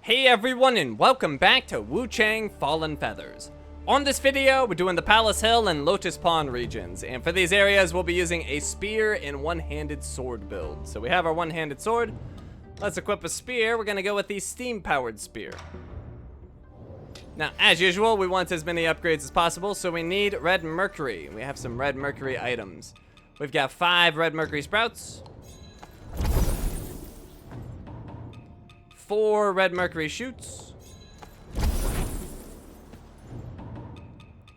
Hey everyone, and welcome back to Wuchang Fallen Feathers. On this video, we're doing the Palace Hill and Lotus Pond regions, and for these areas, we'll be using a spear and one-handed sword build. So we have our one-handed sword. Let's equip a spear. We're gonna go with the steam-powered spear. Now, as usual, we want as many upgrades as possible, so we need red mercury. We have some red mercury items. We've got 5 red mercury sprouts, 4 red mercury shoots,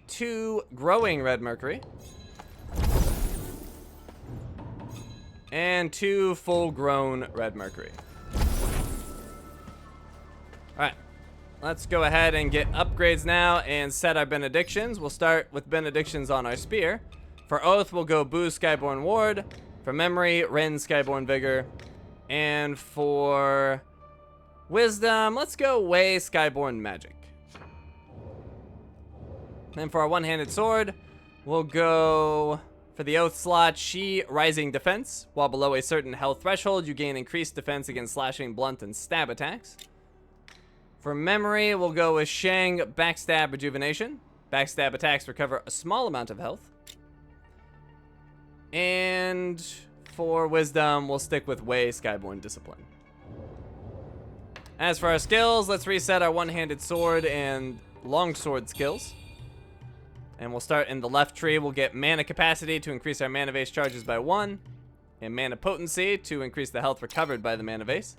2 growing red mercury, and 2 full-grown red mercury. Alright, let's go ahead and get upgrades now and set our benedictions. We'll start with benedictions on our spear. For oath, we'll go Boo Skyborn Ward. For memory, Ren Skyborn Vigor. And for wisdom, let's go Wei Skyborn Magic. And for our one-handed sword, we'll go for the oath slot, Shi Rising Defense. While below a certain health threshold, you gain increased defense against slashing, blunt, and stab attacks. For memory, we'll go with Shang Backstab Rejuvenation. Backstab attacks recover a small amount of health. And for wisdom, we'll stick with Wei Skyborn Discipline. As for our skills, let's reset our one-handed sword and longsword skills. And we'll start in the left tree. We'll get mana capacity to increase our mana vase charges by 1. And mana potency to increase the health recovered by the mana vase.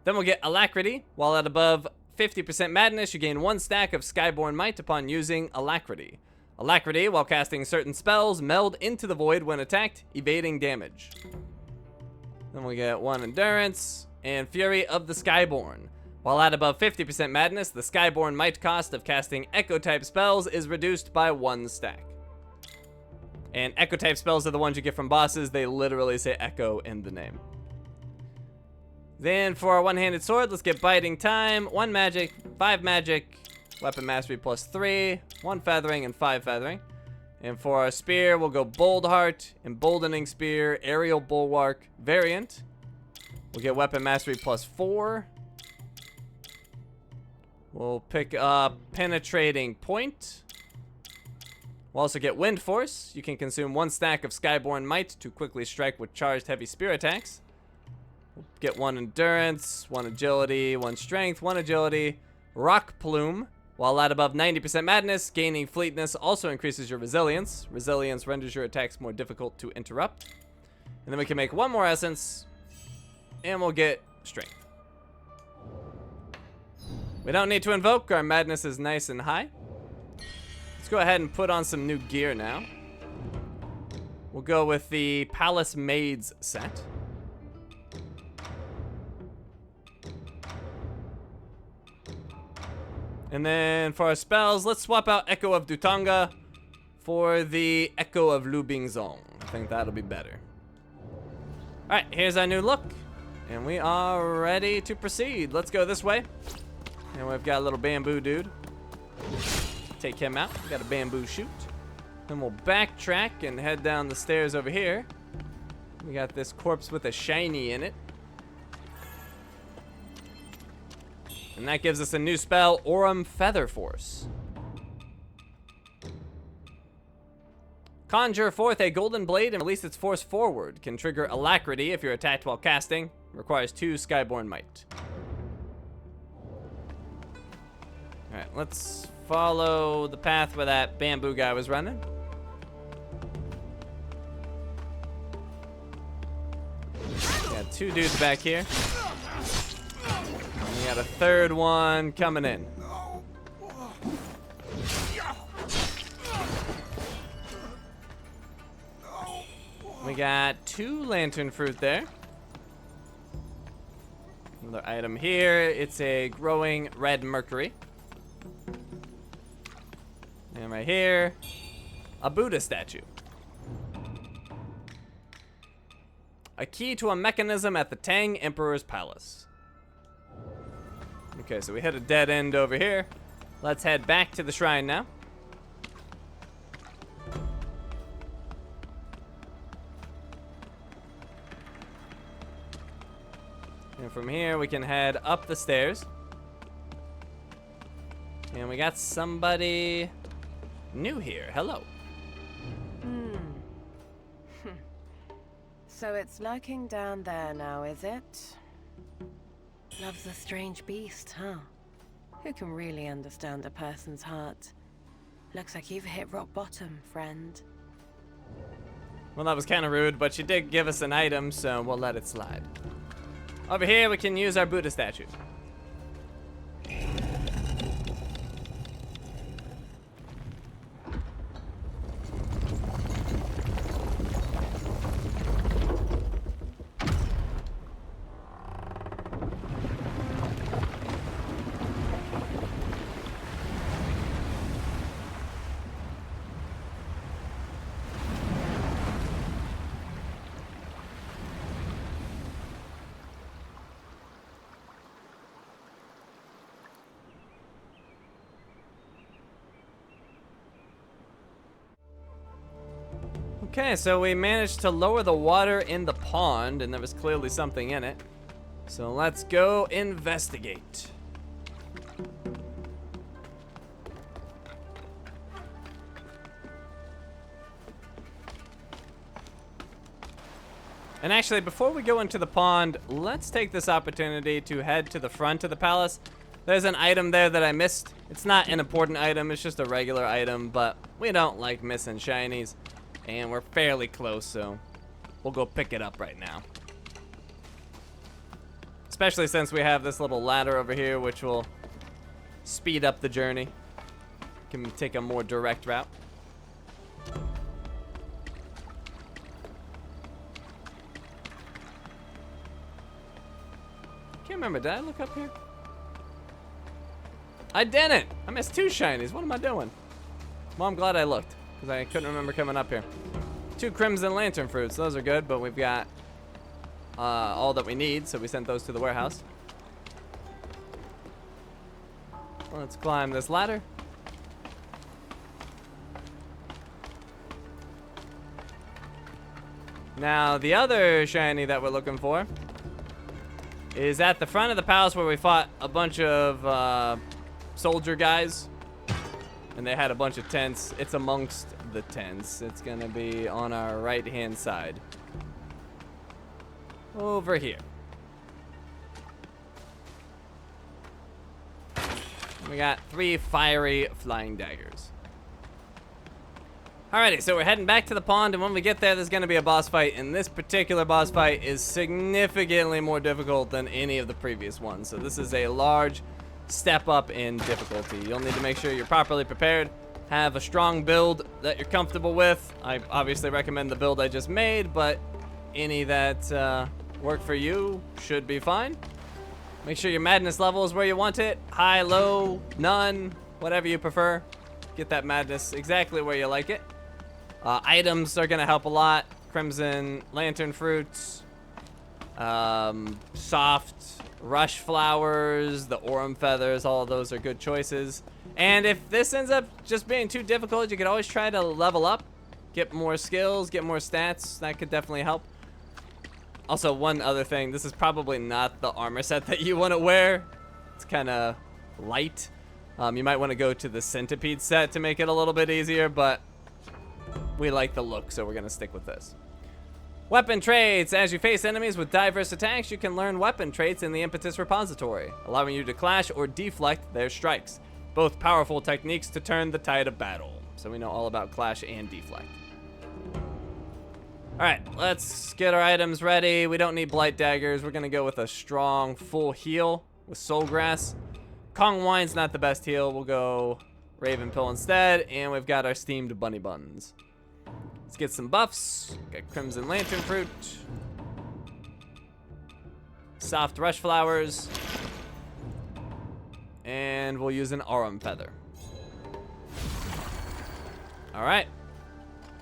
Then we'll get alacrity. While at above 50% madness, you gain 1 stack of Skyborn Might upon using alacrity. Alacrity, while casting certain spells, meld into the void when attacked, evading damage. Then we'll get 1 endurance and Fury of the Skyborn. While at above 50% madness, the Skyborn Might cost of casting Echo-type spells is reduced by 1 stack. And Echo-type spells are the ones you get from bosses. They literally say Echo in the name. Then for our one-handed sword, let's get Biding Time, 1 magic, 5 magic, Weapon Mastery plus 3, 1 feathering, and 5 feathering. And for our spear, we'll go Bold Heart, Emboldening Spear, Aerial Bulwark variant. We'll get Weapon Mastery plus 4. We'll pick up Penetrating Point. We'll also get Wind Force. You can consume 1 stack of Skyborn Might to quickly strike with charged heavy spear attacks. We'll get 1 endurance, 1 agility, 1 strength, 1 agility. Rock Plume. While at above 90% madness, gaining fleetness also increases your resilience. Resilience renders your attacks more difficult to interrupt. And then we can make 1 more essence, and we'll get strength. We don't need to invoke. Our madness is nice and high. Let's go ahead and put on some new gear now. We'll go with the Palace Maids set. And then for our spells, let's swap out Echo of Dutanga for the Echo of Lubingzong. I think that'll be better. Alright, here's our new look. And we are ready to proceed. Let's go this way. And we've got a little bamboo dude. Take him out. We got a bamboo shoot. Then we'll backtrack and head down the stairs over here. We got this corpse with a shiny in it. And that gives us a new spell, Aurum Feather Force. Conjure forth a golden blade and release its force forward. Can trigger alacrity if you're attacked while casting. Requires 2 Skyborn Might. Alright, let's follow the path where that bamboo guy was running. Got 2 dudes back here. We got a 3rd one coming in. We got 2 lantern fruit there. Another item here. It's a growing red mercury. And right here, a Buddha statue. A key to a mechanism at the Tang Emperor's Palace. Okay, so we hit a dead end over here. Let's head back to the shrine now. And from here, we can head up the stairs. And we got somebody new here. Hello. So it's lurking down there now, is it? Love's a strange beast, huh? Who can really understand a person's heart? Looks like you've hit rock bottom, friend. Well, that was kind of rude, but she did give us an item, so we'll let it slide. Over here, we can use our Buddha statue. Okay, so we managed to lower the water in the pond, and there was clearly something in it. So let's go investigate. And actually, before we go into the pond, let's take this opportunity to head to the front of the palace. There's an item there that I missed. It's not an important item, it's just a regular item, but we don't like missing shinies. And we're fairly close, so we'll go pick it up right now. Especially since we have this little ladder over here, which will speed up the journey. Can take a more direct route. Can't remember, did I look up here? I didn't! I missed 2 shinies, what am I doing? Well, I'm glad I looked, because I couldn't remember coming up here. 2 crimson lantern fruits, those are good, but we've got all that we need, so we sent those to the warehouse. Let's climb this ladder. Now, the other shiny that we're looking for is at the front of the palace where we fought a bunch of soldier guys. And they had a bunch of tents. It's amongst the tents. It's gonna be on our right-hand side. Over here. We got 3 fiery flying daggers. Alrighty, so we're heading back to the pond, and when we get there, there's gonna be a boss fight, and this particular boss fight is significantly more difficult than any of the previous ones. So this is a large step up in difficulty. You'll need to make sure you're properly prepared, have a strong build that you're comfortable with. I obviously recommend the build I just made, but any that work for you should be fine. Make sure your madness level is where you want it. High, low, none, whatever you prefer. Get that madness exactly where you like it. Items are gonna help a lot. Crimson lantern fruits, soft rush flowers, the aurum feathers, all of those are good choices. And if this ends up just being too difficult, you could always try to level up, get more skills, get more stats. That could definitely help. Also, one other thing, this is probably not the armor set that you want to wear. It's kind of light. You might want to go to the centipede set to make it a little bit easier, but we like the look, so we're going to stick with this. Weapon traits. As you face enemies with diverse attacks, you can learn weapon traits in the Impetus repository, allowing you to clash or deflect their strikes. Both powerful techniques to turn the tide of battle. So we know all about clash and deflect. Alright, let's get our items ready. We don't need blight daggers. We're going to go with a strong full heal with soul grass. Kong wine's not the best heal. We'll go raven pill instead. And we've got our steamed bunny buns. Let's get some buffs. Got crimson lantern fruit. Soft rush flowers. And we'll use an aurum feather. Alright.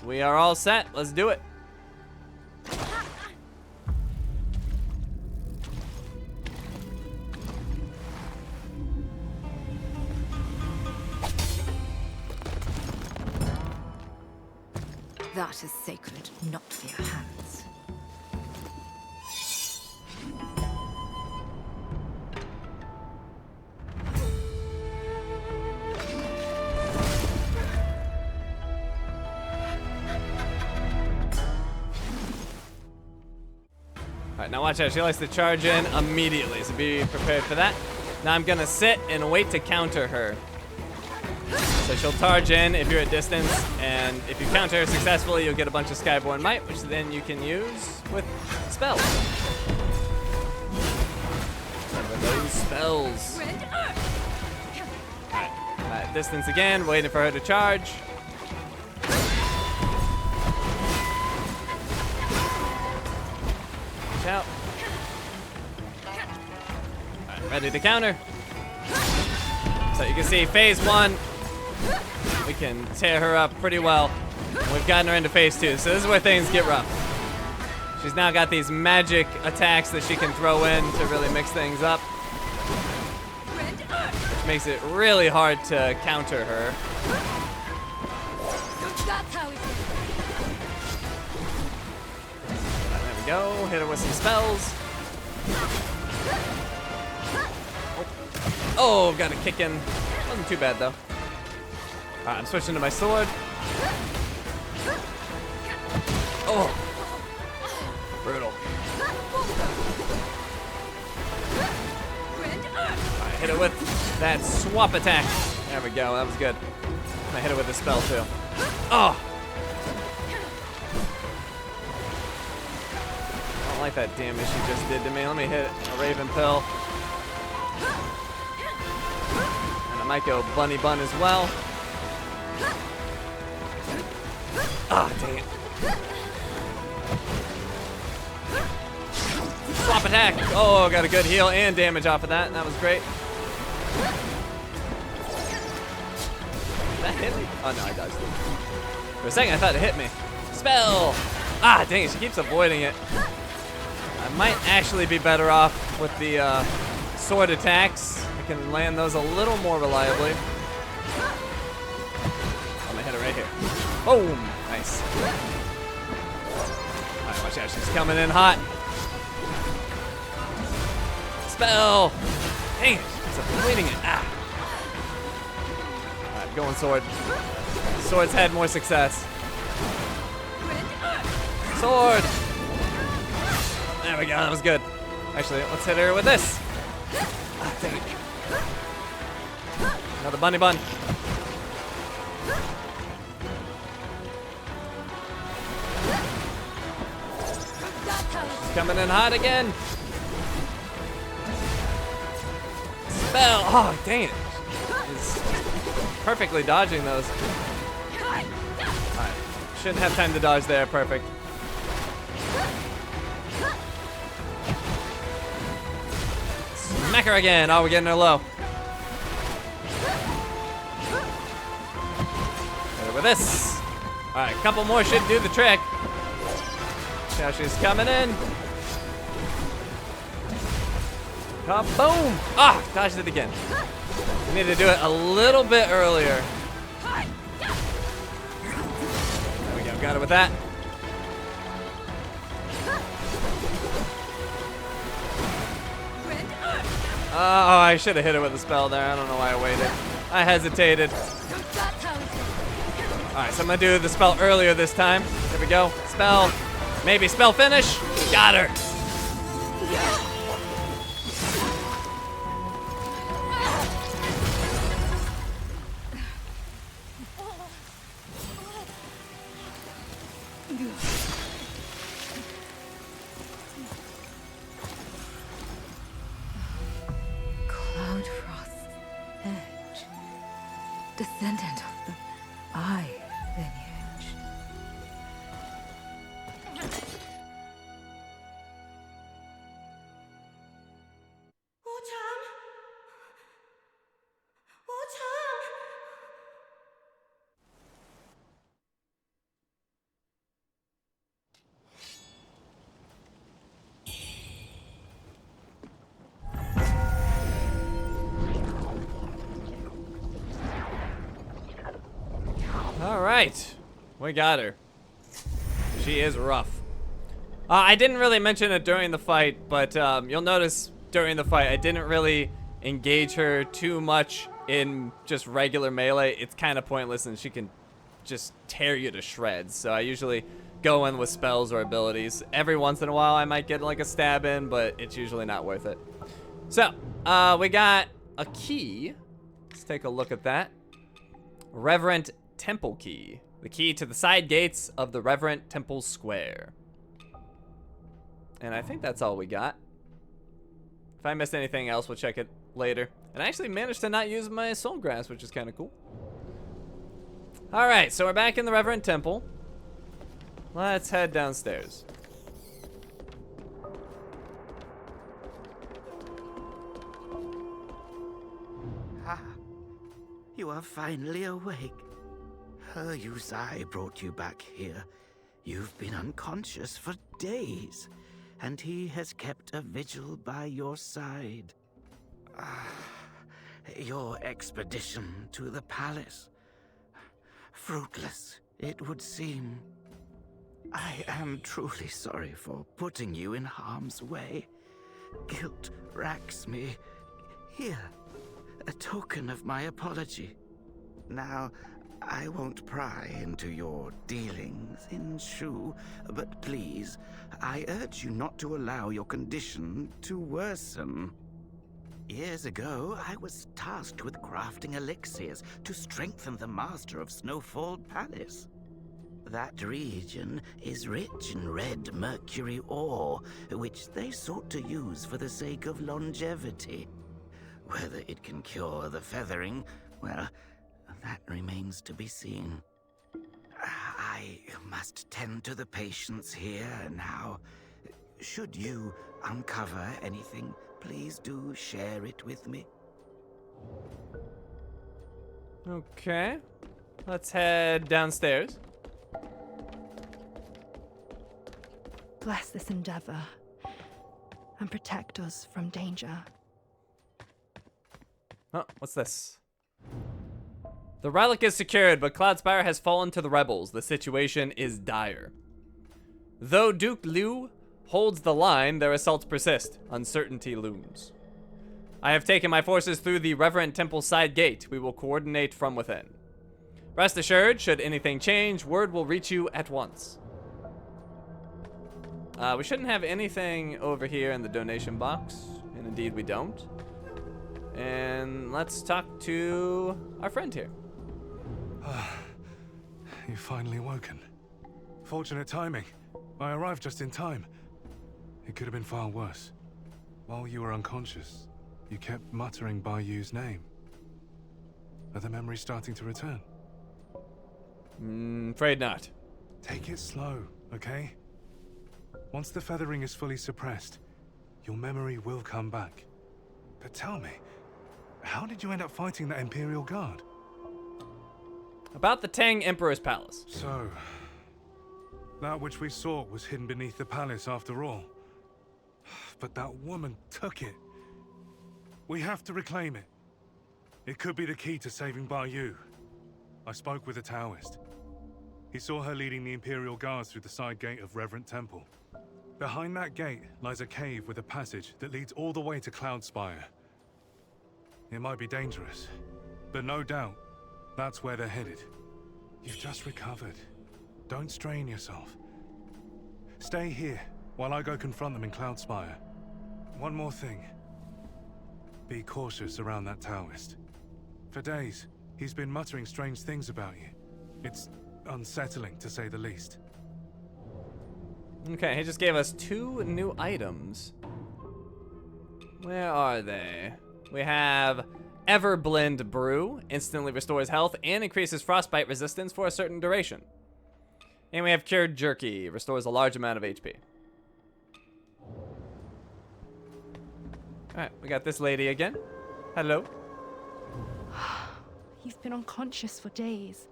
We are all set. Let's do it. That is sacred, not for your hands. Alright, now watch out. She likes to charge in immediately, so be prepared for that. Now I'm gonna sit and wait to counter her. So she'll charge in if you're at distance, and if you counter her successfully, you'll get a bunch of Skyborn Might, which then you can use with spells. Remember those spells. Alright, at distance again, waiting for her to charge. Watch out. Alright, ready to counter. So you can see phase 1, we can tear her up pretty well. And we've gotten her into phase 2, so this is where things get rough. She's now got these magic attacks that she can throw in to really mix things up, which makes it really hard to counter her. There we go, hit her with some spells. Oh, got a kick in. Wasn't too bad though. Alright, I'm switching to my sword. Oh, brutal. Alright, hit it with that swap attack. There we go, that was good. I hit it with a spell too. Oh! I don't like that damage she just did to me. Let me hit a Raven Pill. And I might go Bunny Bun as well. Ah, dang it. Swap attack. Oh, got a good heal and damage off of that. That was great. Did that hit me? Oh, no, I dodged it. For a second, I thought it hit me. Spell. Ah, dang it. She keeps avoiding it. I might actually be better off with the sword attacks. I can land those a little more reliably. I'm gonna hit it right here. Boom. Nice. Alright, watch out. She's coming in hot. Spell. Dang it. She's avoiding it. Ah. Alright, going sword. Sword's had more success. Sword. There we go. That was good. Actually, let's hit her with this. Ah, dang it. Another bunny bun. She's coming in hot again. Spell. Oh, dang it. She's perfectly dodging those. Alright. Shouldn't have time to dodge there. Perfect. Smack her again. Oh, we're getting her low. Hit her with this. Alright, a couple more should do the trick. Now she's coming in. Kaboom! Ah, dodged it again. We need to do it a little bit earlier. There we go, got it with that. Oh, I should have hit it with a spell there. I don't know why I waited. I hesitated. Alright, so I'm gonna do the spell earlier this time. There we go. Spell. Maybe spell finish. Got her. Cloudfrost's edge. Descendant of the Eye lineage. Wuchang! Wuchang! All right, we got her. She is rough. I didn't really mention it during the fight, but you'll notice during the fight I didn't really engage her too much in just regular melee. It's kind of pointless and she can just tear you to shreds. So I usually go in with spells or abilities. Every once in a while I might get like a stab in, but it's usually not worth it. So, we got a key. Let's take a look at that. Reverent Temple Key. The key to the side gates of the Reverent Temple Square. And I think that's all we got. If I missed anything else, we'll check it later. And I actually managed to not use my soul grass, which is kind of cool. Alright, so we're back in the Reverend Temple. Let's head downstairs. Ah, you are finally awake. Her Yuzai brought you back here. You've been unconscious for days, and he has kept a vigil by your side. Your expedition to the palace. Fruitless, it would seem. I am truly sorry for putting you in harm's way. Guilt racks me. Here, a token of my apology. Now, I won't pry into your dealings in Shu, but please, I urge you not to allow your condition to worsen. Years ago, I was tasked with crafting elixirs to strengthen the master of Snowfall Palace. That region is rich in red mercury ore, which they sought to use for the sake of longevity. Whether it can cure the feathering, well, that remains to be seen. I must tend to the patients here now. Should you uncover anything, please do share it with me. Okay. Let's head downstairs. Bless this endeavor and protect us from danger. Oh, what's this? The relic is secured, but Cloudspire has fallen to the rebels. The situation is dire. Though Duke Liu holds the line, their assaults persist. Uncertainty looms. I have taken my forces through the Reverend Temple side gate. We will coordinate from within. Rest assured, should anything change, word will reach you at once. We shouldn't have anything over here in the donation box, and indeed we don't. And let's talk to our friend here. You've finally woken. Fortunate timing. I arrived just in time. It could have been far worse. While you were unconscious, you kept muttering Bayu's name. Are the memories starting to return? Afraid not. Take it slow, okay? Once the feathering is fully suppressed, your memory will come back. But tell me, how did you end up fighting that Imperial Guard? About the Tang Emperor's palace. So, that which we sought was hidden beneath the palace after all. But that woman took it. We have to reclaim it. It could be the key to saving Bayu. I spoke with a Taoist. He saw her leading the Imperial Guards through the side gate of Reverent Temple. Behind that gate lies a cave with a passage that leads all the way to Cloudspire. It might be dangerous, but no doubt, that's where they're headed. You've just recovered. Don't strain yourself. Stay here while I go confront them in Cloudspire. One more thing. Be cautious around that Taoist. For days, he's been muttering strange things about you. It's unsettling, to say the least. Okay, he just gave us 2 new items. Where are they? We have Everblend Brew, instantly restores health and increases frostbite resistance for a certain duration. And we have Cured Jerky, restores a large amount of HP. Alright, we got this lady again. Hello. You've been unconscious for days.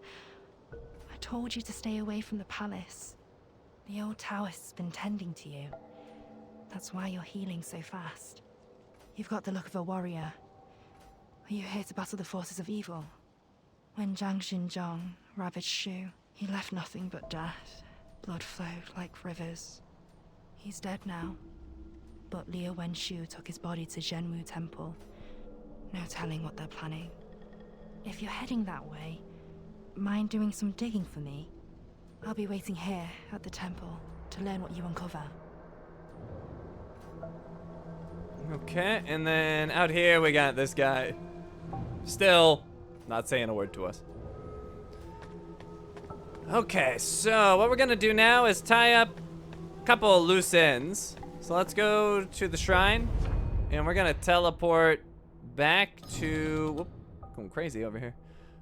I told you to stay away from the palace. The old Taoist's been tending to you. That's why you're healing so fast. You've got the look of a warrior. Are you here to battle the forces of evil? When Zhang Xinjiang ravaged Shu, he left nothing but death. Blood flowed like rivers. He's dead now. But Liu Wenshu took his body to Zhenwu Temple. No telling what they're planning. If you're heading that way, mind doing some digging for me? I'll be waiting here at the temple to learn what you uncover. Okay, and then out here we got this guy. Still not saying a word to us. Okay, so what we're gonna do now is tie up a couple of loose ends. So let's go to the shrine, and we're gonna teleport back to, whoop, going crazy over here.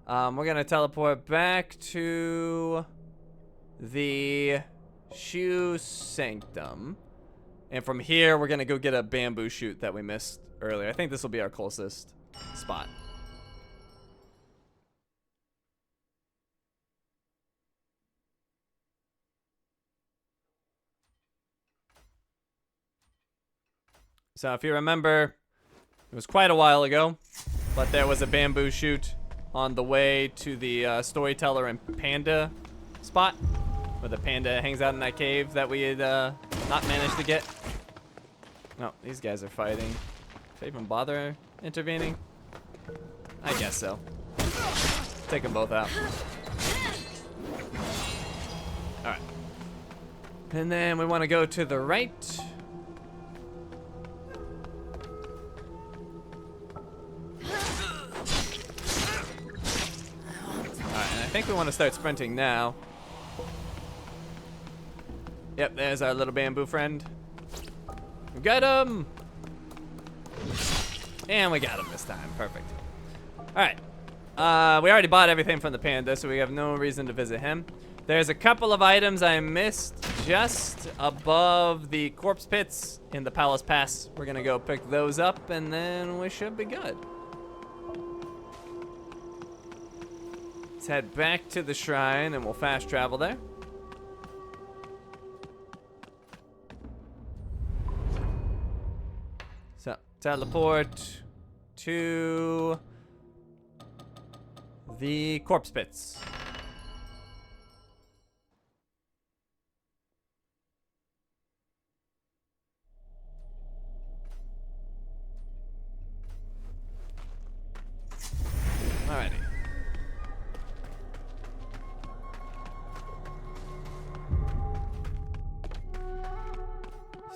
We're gonna teleport back to the Shoe Sanctum. And from here, we're gonna go get a bamboo shoot that we missed earlier. I think this will be our closest spot. So if you remember, it was quite a while ago, but there was a bamboo shoot on the way to the storyteller and panda spot, where the panda hangs out in that cave that we had not managed to get. No, these guys are fighting. Should I even bother intervening? I guess so. Take them both out. Alright. And then we want to go to the right. Alright, and I think we want to start sprinting now. Yep, there's our little bamboo friend. We got him! And we got him this time. Perfect. Alright. We already bought everything from the panda, so we have no reason to visit him. There's a couple of items I missed just above the corpse pits in the palace pass. We're gonna go pick those up, and then we should be good. Let's head back to the shrine, and we'll fast travel there. So, teleport to the corpse pits. Alrighty.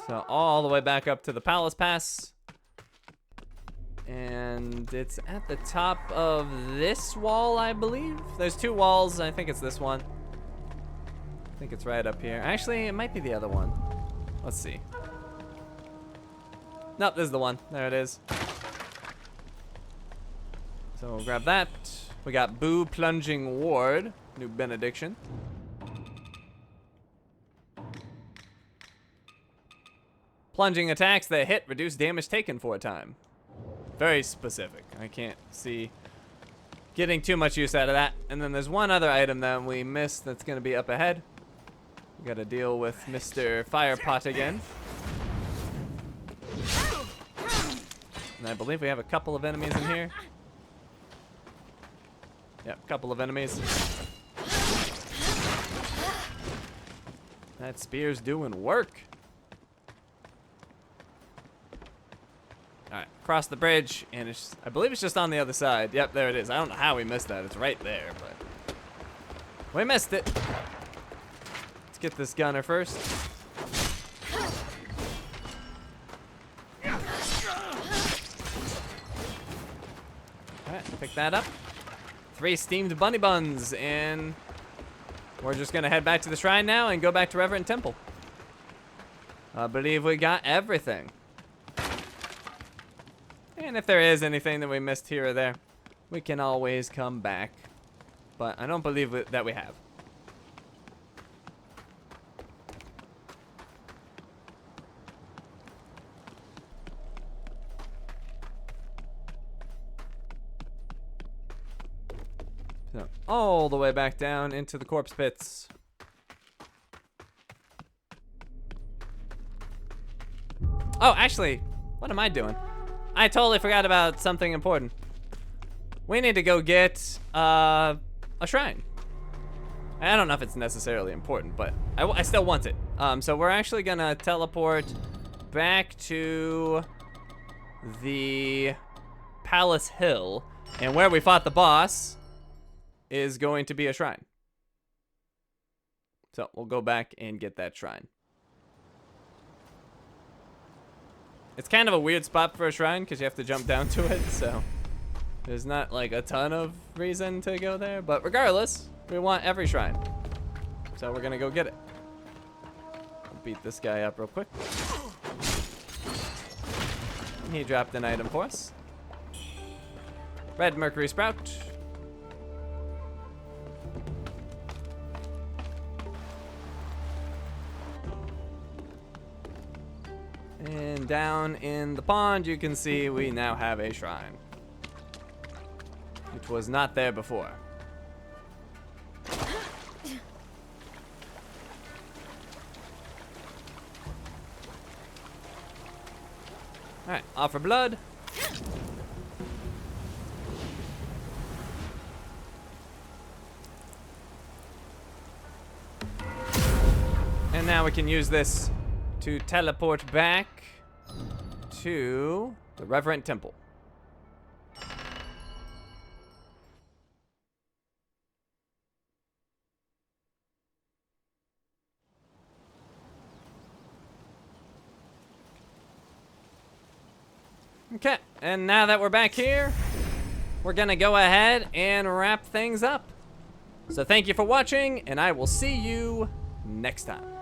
So all the way back up to the palace pass. And it's at the top of this wall, I believe. There's two walls. I think it's this one. I think it's right up here. Actually, it might be the other one. Let's see. Nope, this is the one. There it is. So we'll grab that. We got Boo Plunging Ward. New benediction. Plunging attacks that hit reduce damage taken for a time. Very specific. I can't see getting too much use out of that. And then there's one other item that we missed that's going to be up ahead. We got to deal with Mr. Firepot again. And I believe we have a couple of enemies in here. Yep, a couple of enemies. That spear's doing work. Alright, cross the bridge, and it's, I believe it's just on the other side. Yep, there it is. I don't know how we missed that. It's right there, but we missed it. Let's get this gunner first. Alright, pick that up. 3 steamed bunny buns, and we're just gonna head back to the shrine now and go back to Reverend Temple. I believe we got everything. And if there is anything that we missed here or there, we can always come back. But I don't believe that we have. So, all the way back down into the corpse pits. Oh, actually, what am I doing? I totally forgot about something important. We need to go get a shrine. I don't know if it's necessarily important, but I still want it. So we're actually gonna teleport back to the Palace Hill, and where we fought the boss is going to be a shrine. So we'll go back and get that shrine. It's kind of a weird spot for a shrine because you have to jump down to it, so there's not like a ton of reason to go there. But regardless, we want every shrine. So we're gonna go get it. I'll beat this guy up real quick. He dropped an item for us. Red Mercury Sprout. And down in the pond, you can see we now have a shrine, which was not there before. Alright, offer blood. And now we can use this to teleport back to the Reverend Temple. Okay, and now that we're back here, we're gonna go ahead and wrap things up. So thank you for watching, and I will see you next time.